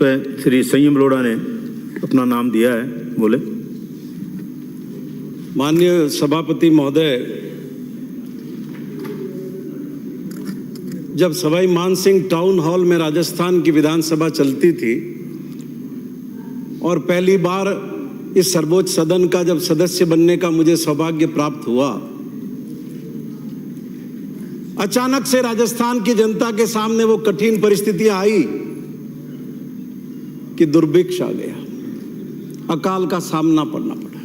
श्री संयम लोढ़ा ने अपना नाम दिया है, बोले। माननीय सभापति महोदय, जब सवाई मानसिंह टाउन हॉल में राजस्थान की विधानसभा चलती थी और पहली बार इस सर्वोच्च सदन का जब सदस्य बनने का मुझे सौभाग्य प्राप्त हुआ, अचानक से राजस्थान की जनता के सामने वो कठिन परिस्थितियां आई कि दुर्भिक्ष आ गया, अकाल का सामना करना पड़ा।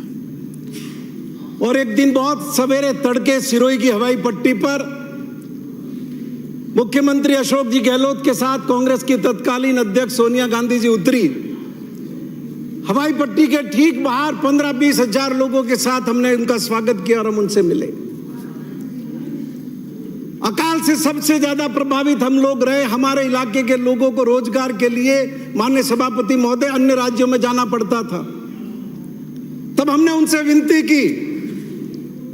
और एक दिन बहुत सवेरे तड़के सिरोही की हवाई पट्टी पर मुख्यमंत्री अशोक जी गहलोत के साथ कांग्रेस की तत्कालीन अध्यक्ष सोनिया गांधी जी उतरी। हवाई पट्टी के ठीक बाहर 15-20 हजार लोगों के साथ हमने उनका स्वागत किया और हम उनसे मिले। अकाल से सबसे ज्यादा प्रभावित हम लोग रहे। हमारे इलाके के लोगों को रोजगार के लिए माननीय सभापति महोदय अन्य राज्यों में जाना पड़ता था। तब हमने उनसे विनती की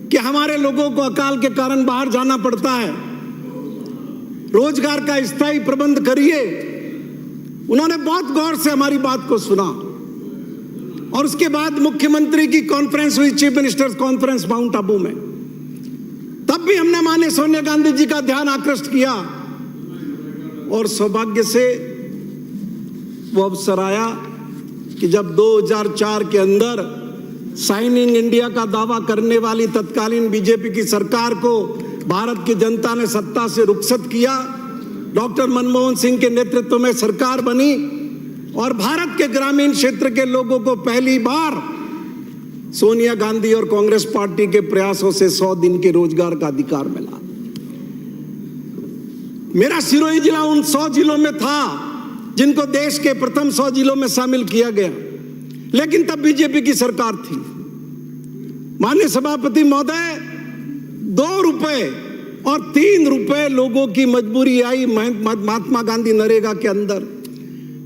कि हमारे लोगों को अकाल के कारण बाहर जाना पड़ता है, रोजगार का स्थायी प्रबंध करिए। उन्होंने बहुत गौर से हमारी बात को सुना और उसके बाद मुख्यमंत्री की कॉन्फ्रेंस हुई, chief ministers conference mount Abu में। तब भी हमने माननीय सोनिया गांधी जी का ध्यान आकृष्ट किया और सौभाग्य से वो अवसर आया कि जब 2004 के अंदर साइनिंग इंडिया का दावा करने वाली तत्कालीन बीजेपी की सरकार को भारत की जनता ने सत्ता से रुखसत किया, डॉक्टर मनमोहन सिंह के नेतृत्व में सरकार बनी और भारत के ग्रामीण क्षेत्र के लोगों को पहली बार सोनिया गांधी और कांग्रेस पार्टी के प्रयासों से 100 दिन के रोजगार का अधिकार मिला। मेरा सिरोही जिला उन 100 जिलों में था जिनको देश के प्रथम 100 जिलों में शामिल किया गया, लेकिन तब बीजेपी की सरकार थी। माननीय सभापति महोदय, 2 रुपए और 3 रुपए लोगों की मजबूरी आई महात्मा गांधी नरेगा के अंदर।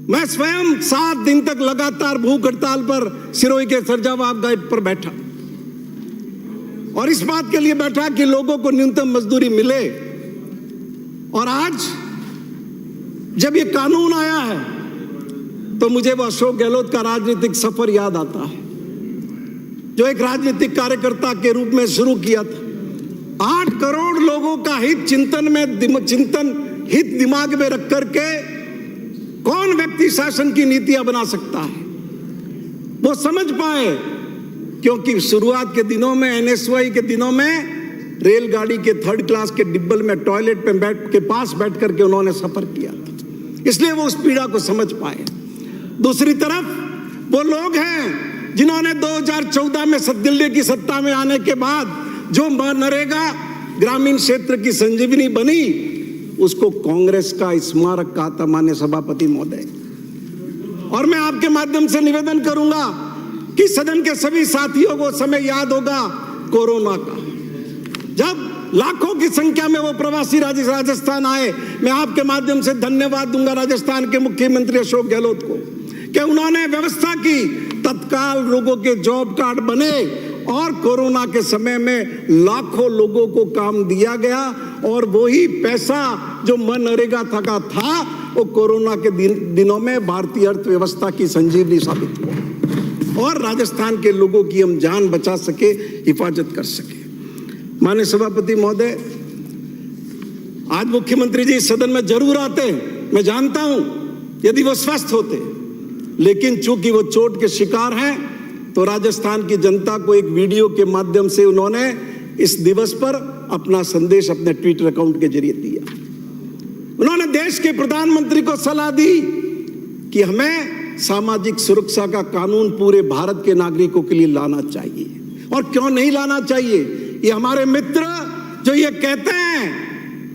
मैं स्वयं 7 दिन तक लगातार भूख हड़ताल पर सिरोही के सरजावाब गेट पर बैठा और इस बात के लिए बैठा कि लोगों को न्यूनतम मजदूरी मिले। और आज जब ये कानून आया है तो मुझे वो अशोक गहलोत का राजनीतिक सफर याद आता है, जो एक राजनीतिक कार्यकर्ता के रूप में शुरू किया था। 8 करोड़ लोगों का हित हित दिमाग में रख करके कौन व्यक्ति शासन की नीतियां बना सकता है, वो समझ पाए। क्योंकि शुरुआत के दिनों में, एनएसवाई के दिनों में, रेलगाड़ी के 3rd क्लास के डिब्बल में टॉयलेट के पास बैठ करके उन्होंने सफर किया था, इसलिए वो उस पीड़ा को समझ पाए। दूसरी तरफ वो लोग हैं जिन्होंने 2014 में दिल्ली की सत्ता में आने के बाद जो नरेगा ग्रामीण क्षेत्र की संजीवनी बनी, उसको कांग्रेस का स्मारक कहा था माननीय सभापति महोदय। और मैं आपके माध्यम से निवेदन करूंगा कि सदन के सभी साथियों को समय याद होगा कोरोना का, जब लाखों की संख्या में वो प्रवासी राजस्थान आए। मैं आपके माध्यम से धन्यवाद दूंगा राजस्थान के मुख्यमंत्री अशोक गहलोत को कि उन्होंने व्यवस्था की, तत्काल लोगों के जॉब कार्ड बने और कोरोना के समय में लाखों लोगों को काम दिया गया। और वही पैसा जो मनरेगा का था वो कोरोना के दिनों में भारतीय अर्थव्यवस्था की संजीवनी साबित हुआ और राजस्थान के लोगों की हम जान बचा सके, हिफाजत कर सके। माननीय सभापति महोदय, आज मुख्यमंत्री जी सदन में जरूर आते, मैं जानता हूं, यदि वो स्वस्थ होते, लेकिन चूंकि वो चोट के शिकार हैं तो राजस्थान की जनता को एक वीडियो के माध्यम से उन्होंने इस दिवस पर अपना संदेश अपने ट्विटर अकाउंट के जरिए दिया। उन्होंने देश के प्रधानमंत्री को सलाह दी कि हमें सामाजिक सुरक्षा का कानून पूरे भारत के नागरिकों के लिए लाना चाहिए। और क्यों नहीं लाना चाहिए? ये हमारे मित्र जो ये कहते हैं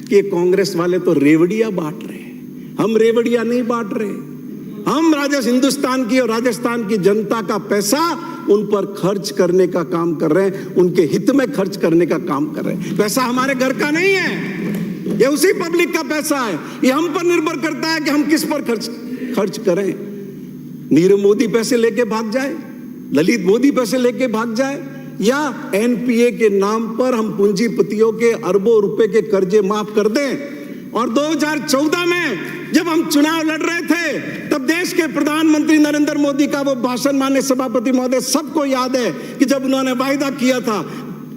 कि कांग्रेस वाले तो रेवड़ियां बांट रहे हैं, हम रेवड़ियां नहीं बांट रहे, हम हिंदुस्तान की और राजस्थान की जनता का पैसा उन पर खर्च करने का काम कर रहे हैं, उनके हित में खर्च करने का काम कर रहे हैं। पैसा हमारे घर का नहीं है, ये उसी पब्लिक का पैसा है। ये हम पर निर्भर करता है कि हम किस पर खर्च करें। नीरव मोदी पैसे लेके भाग जाए, ललित मोदी पैसे लेके भाग जाए, या एनपीए के नाम पर हम पूंजीपतियों के अरबों रुपए के कर्जे माफ कर दें, और 2014 में जब हम चुनाव लड़ रहे थे तब देश के प्रधानमंत्री नरेंद्र मोदी का वो भाषण माननीय सभापति महोदय सबको याद है कि जब उन्होंने वायदा किया था,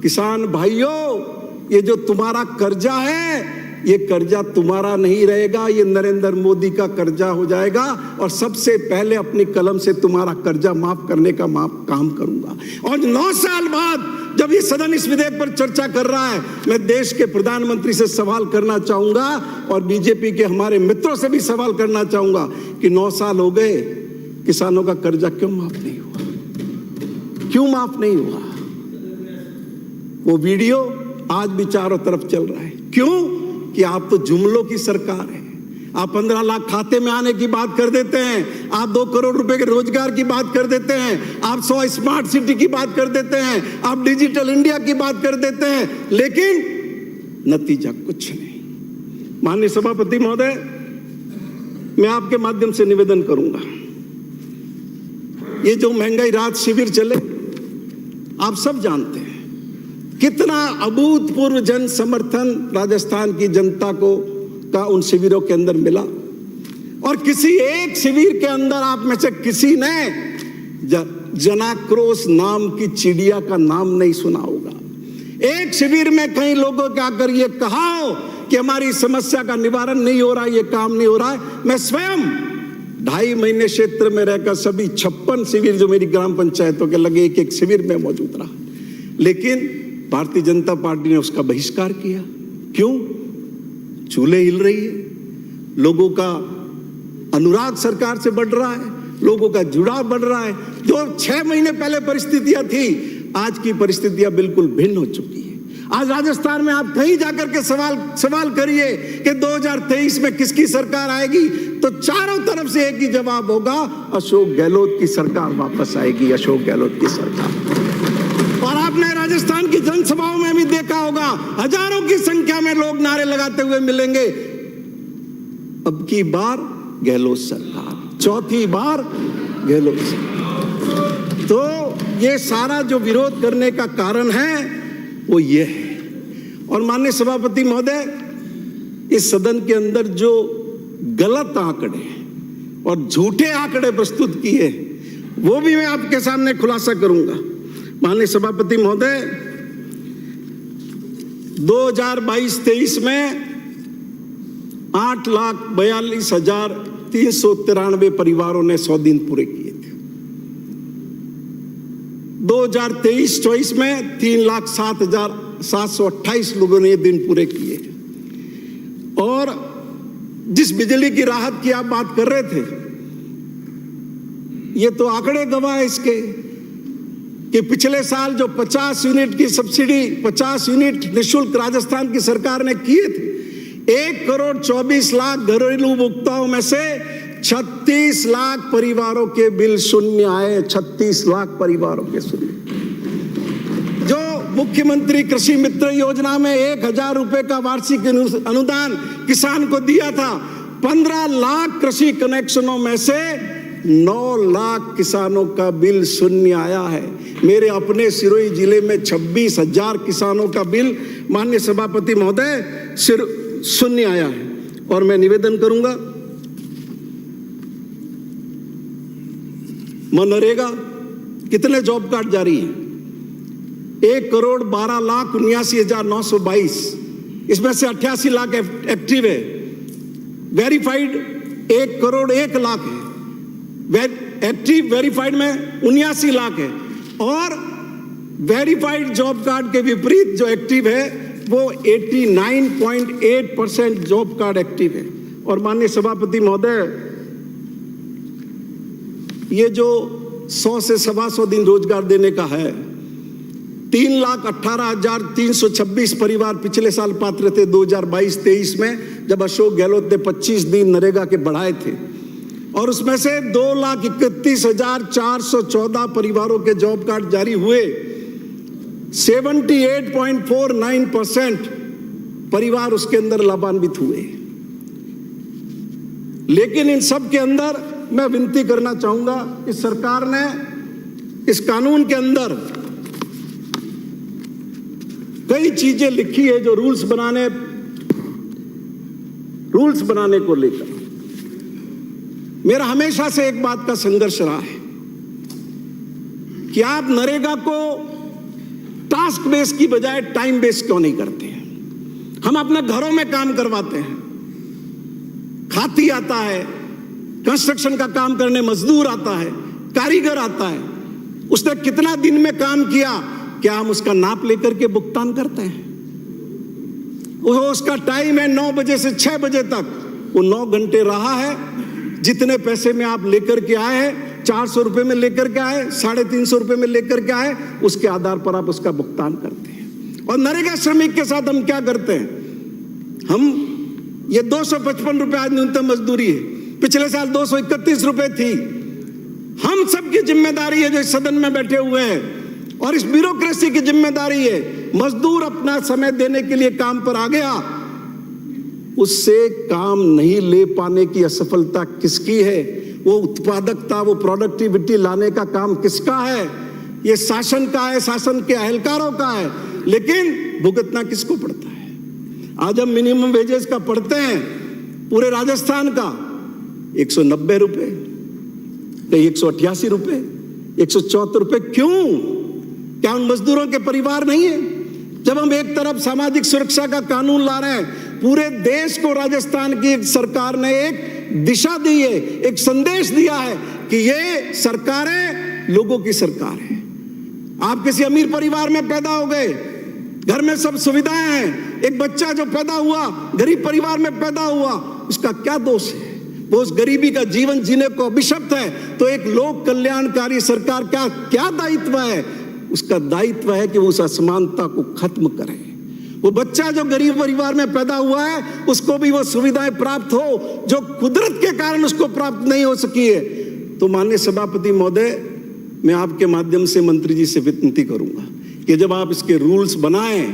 किसान भाइयों ये जो तुम्हारा कर्जा है ये कर्जा तुम्हारा नहीं रहेगा, ये नरेंद्र मोदी का कर्जा हो जाएगा और सबसे पहले अपनी कलम से तुम्हारा कर्जा माफ करने का काम करूंगा। और 9 साल बाद जब ये सदन इस विधेयक पर चर्चा कर रहा है, मैं देश के प्रधानमंत्री से सवाल करना चाहूंगा और बीजेपी के हमारे मित्रों से भी सवाल करना चाहूंगा कि 9 साल हो गए, किसानों का कर्जा क्यों माफ नहीं हुआ? क्यों माफ नहीं हुआ? वो वीडियो आज भी चारों तरफ चल रहा है। क्यों? कि आप तो जुमलों की सरकार है। आप 15 लाख खाते में आने की बात कर देते हैं, आप 2 करोड़ रुपए के रोजगार की बात कर देते हैं, आप 100 स्मार्ट सिटी की बात कर देते हैं, आप डिजिटल इंडिया की बात कर देते हैं, लेकिन नतीजा कुछ नहीं। माननीय सभापति महोदय, मैं आपके माध्यम से निवेदन करूंगा, ये जो महंगाई राहत शिविर चले, आप सब जानते हैं कितना अभूतपूर्व जन समर्थन राजस्थान की जनता को का उन शिविरों के अंदर मिला। और किसी एक शिविर के अंदर आप में से किसी ने जनाक्रोश नाम की चिड़िया का नाम नहीं सुना होगा। एक शिविर में कई लोगों के आकर ये कहा हो कि हमारी समस्या का निवारण नहीं हो रहा, ये काम नहीं हो रहा है। मैं स्वयं 2.5 महीने क्षेत्र में रहकर सभी 56 शिविर जो मेरी ग्राम पंचायतों के लगे एक शिविर में मौजूद रहा, लेकिन भारतीय जनता पार्टी ने उसका बहिष्कार किया। क्यों? चूल्हे हिल रही है, लोगों का अनुराग सरकार से बढ़ रहा है, लोगों का जुड़ाव बढ़ रहा है। जो 6 महीने पहले परिस्थितियां थी, आज की परिस्थितियां बिल्कुल भिन्न हो चुकी है। आज राजस्थान में आप कहीं जाकर के सवाल करिए कि 2023 में किसकी सरकार आएगी, तो चारों तरफ से एक ही जवाब होगा, अशोक गहलोत की सरकार वापस आएगी, अशोक गहलोत की सरकार। और आपने राजस्थान की जनसभाओं में भी देखा होगा, हजारों की संख्या में लोग नारे लगाते हुए मिलेंगे, अब की बार गहलोत सरकार, चौथी बार गहलोत सरकार। तो ये सारा जो विरोध करने का कारण है वो ये है। और माननीय सभापति महोदय, इस सदन के अंदर जो गलत आंकड़े और झूठे आंकड़े प्रस्तुत किए वो भी मैं आपके सामने खुलासा करूंगा। माननीय सभापति महोदय, 2022-23 में 8,42,393 परिवारों ने 100 दिन पूरे किए थे। 2023-24 में 3,07,728 लोगों ने ये दिन पूरे किए। और जिस बिजली की राहत की आप बात कर रहे थे, ये तो आंकड़े गवाह है इसके कि पिछले साल जो 50 यूनिट की सब्सिडी, 50 यूनिट निःशुल्क राजस्थान की सरकार ने किए थे, 1,24 लाख घरेलू उपभोक्ताओं में से 36 लाख परिवारों के बिल शून्य आए। 36 लाख परिवारों के शून्य। जो मुख्यमंत्री कृषि मित्र योजना में 1,000 रुपए का वार्षिक अनुदान किसान को दिया था, 15 लाख कृषि कनेक्शनों में से 9 लाख किसानों का बिल शून्य आया है। मेरे अपने सिरोही जिले में 26,000 किसानों का बिल माननीय सभापति महोदय शून्य आया है। और मैं निवेदन करूंगा, मनरेगा कितने जॉब कार्ड जारी हैं? 1,12,79,922, इसमें से 88 लाख एक्टिव है। वेरीफाइड 1,01,00,000 है। एक्टिव वेरीफाइड में 79 लाख है। और वेरीफाइड जॉब कार्ड के विपरीत जो एक्टिव है वो 89.8% जॉब कार्ड एक्टिव है। और माननीय सभापति महोदय, ये जो 100 से 125 दिन रोजगार देने का है, 3,18,326 परिवार पिछले साल पात्र थे 2022-23 में, जब अशोक गहलोत ने 25 दिन नरेगा के बढ़ाए थे। और उसमें से 2,31,414 परिवारों के जॉब कार्ड जारी हुए। 78.49% परिवार उसके अंदर लाभान्वित हुए। लेकिन इन सब के अंदर मैं विनती करना चाहूंगा कि सरकार ने इस कानून के अंदर कई चीजें लिखी है जो रूल्स बनाने रूल्स बनाने को लेकर मेरा हमेशा से एक बात का संघर्ष रहा है कि आप नरेगा को टास्क बेस की बजाय टाइम बेस क्यों नहीं करते हैं। हम अपने घरों में काम करवाते हैं, खाती आता है, कंस्ट्रक्शन का काम करने मजदूर आता है, कारीगर आता है, उसने कितना दिन में काम किया, क्या हम उसका नाप लेकर के भुगतान करते हैं? वो उसका टाइम है 9 बजे से 6 बजे तक, वो 9 घंटे रहा है, जितने पैसे में आप लेकर के आए हैं, 400 रुपए में लेकर के आए, 350 रुपए में लेकर के आए, उसके आधार पर आप उसका भुगतान करते हैं। और नरेगा श्रमिक के साथ हम क्या करते हैं, हम ये 255 रुपए आज न्यूनतम मजदूरी है, पिछले साल 231 रुपए थी। हम सबकी जिम्मेदारी है जो इस सदन में बैठे हुए हैं और इस ब्यूरोक्रेसी की जिम्मेदारी है, मजदूर अपना समय देने के लिए काम पर आ गया, उससे काम नहीं ले पाने की असफलता किसकी है? वो उत्पादकता, वो प्रोडक्टिविटी लाने का काम किसका है? ये शासन का है, शासन के अहलकारों का है, लेकिन भुगतना किसको पड़ता है? आज हम मिनिमम वेजेस का पढ़ते हैं, पूरे राजस्थान का 190 रुपए, 188 रुपए, 174 रुपए। क्यों? क्या उन मजदूरों के परिवार नहीं है? जब हम एक तरफ सामाजिक सुरक्षा का कानून ला रहे हैं, पूरे देश को राजस्थान की सरकार ने एक दिशा दी है, एक संदेश दिया है कि ये सरकारें लोगों की सरकार है। आप किसी अमीर परिवार में पैदा हो गए, घर में सब सुविधाएं हैं, एक बच्चा जो पैदा हुआ गरीब परिवार में पैदा हुआ, उसका क्या दोष है? वो उस गरीबी का जीवन जीने को अभिशप्त है, तो एक लोक कल्याणकारी सरकार का क्या दायित्व है? उसका दायित्व है कि वो उस असमानता को खत्म करे। वो बच्चा जो गरीब परिवार में पैदा हुआ है, उसको भी वो सुविधाएं प्राप्त हो जो कुदरत के कारण उसको प्राप्त नहीं हो सकी है। तो माननीय सभापति महोदय, मैं आपके माध्यम से मंत्री जी से विनती करूंगा कि जब आप इसके रूल्स बनाएं,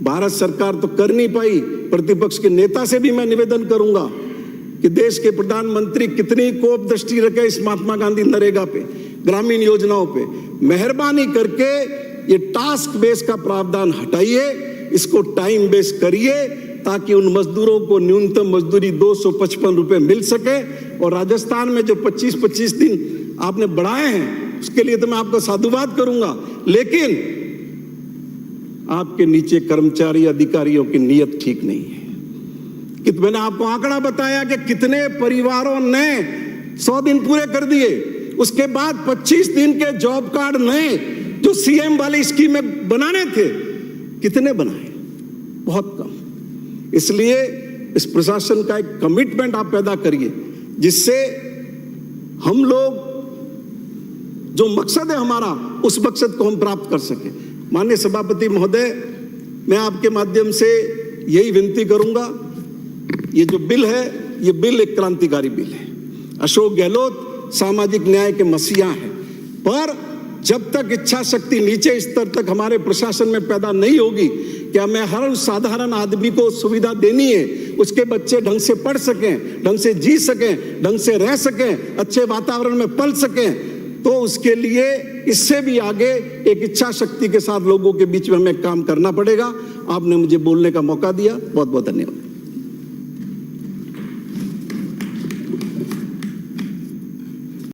भारत सरकार तो कर नहीं पाई, प्रतिपक्ष के नेता से भी मैं निवेदन करूंगा कि देश के प्रधानमंत्री कितनी कोप दृष्टि रखे इस महात्मा गांधी नरेगा पे, ग्रामीण योजनाओं पे, मेहरबानी करके ये टास्क बेस का प्रावधान हटाइए, इसको टाइम बेस करिए, ताकि उन मजदूरों को न्यूनतम मजदूरी 255 रुपए मिल सके। और राजस्थान में जो 25-25 दिन आपने बढ़ाए हैं, उसके लिए तो मैं आपको साधुवाद करूंगा, लेकिन आपके नीचे कर्मचारी अधिकारियों की नीयत ठीक नहीं है। कि मैंने आपको आंकड़ा बताया कि कितने परिवारों ने 100 दिन पूरे कर दिए, उसके बाद 25 दिन के जॉब कार्ड नए जो सीएम वाली स्कीम में बनाने थे, कितने बनाए? बहुत कम। इसलिए इस प्रशासन का एक कमिटमेंट आप पैदा करिए, जिससे हम लोग जो मकसद है हमारा, उस मकसद को हम प्राप्त कर सके। माननीय सभापति महोदय, मैं आपके माध्यम से यही विनती करूंगा, ये जो बिल है, ये बिल एक क्रांतिकारी बिल है। अशोक गहलोत सामाजिक न्याय के मसीहा हैं, पर जब तक इच्छा शक्ति नीचे स्तर तक हमारे प्रशासन में पैदा नहीं होगी कि हमें हर साधारण आदमी को सुविधा देनी है, उसके बच्चे ढंग से पढ़ सकें, ढंग से जी सकें, ढंग से रह सकें, अच्छे वातावरण में पल सकें, तो उसके लिए इससे भी आगे एक इच्छा शक्ति के साथ लोगों के बीच में हमें काम करना पड़ेगा। आपने मुझे बोलने का मौका दिया, बहुत बहुत धन्यवाद।